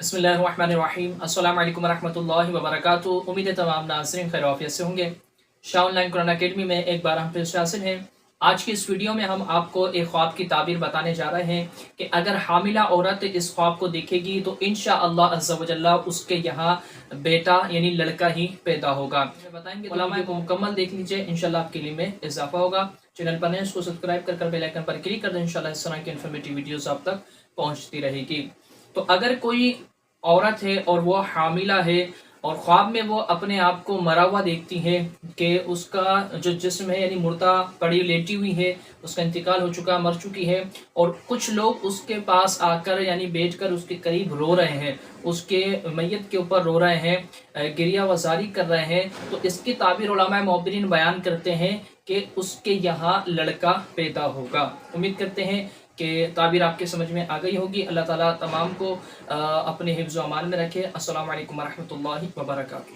बिस्मिल्लाहिर्रहमानिर्रहीम। अस्सलाम वालेकुम रहमतुल्लाहि व बरकातुहू। उम्मीद है तमाम नाज़रीन खैर आफियत से होंगे। शाह ऑनलाइन कुरान अकेडमी में एक बार हम फिर से हाजिर हैं। आज की इस वीडियो में हम आपको एक ख्वाब की ताबीर बताने जा रहे हैं कि अगर हामिला औरत इस ख्वाब को देखेगी तो इंशाअल्लाह अज़्ज़ा व जल्ला उसके यहाँ बेटा यानी लड़का ही पैदा होगा। बताएंगे तो वीडियो को मुकम्मल देख लीजिए, इंशाअल्लाह आपके लिए में इजाफा होगा। चैनल पर नए उसको सब्सक्राइब कर बेल आइकन पर क्लिक कर दें, इंशाअल्लाह इस तरह की इन्फॉर्मेटिव वीडियोस आप तक पहुंचती रहेगी। तो अगर कोई औरत है और वो हामिला है और ख्वाब में वो अपने आप को मरा हुआ देखती है कि उसका जो जिस्म है यानी मुर्दा पड़ी लेटी हुई है, उसका इंतकाल हो चुका, मर चुकी है, और कुछ लोग उसके पास आकर यानी बैठकर उसके करीब रो रहे हैं, उसके मैयत के ऊपर रो रहे हैं, गिरिया वजारी कर रहे हैं, तो इसकी ताबीर उलमाए मोहब्बरीन बयान करते हैं कि उसके यहाँ लड़का पैदा होगा। उम्मीद करते हैं कि ताबीर आपके समझ में आ गई होगी। अल्लाह ताला तमाम को अपने हिफ्ज़ व अमान में रखे। अस्सलामु अलैकुम व रहमतुल्लाहि व बरकातुहू।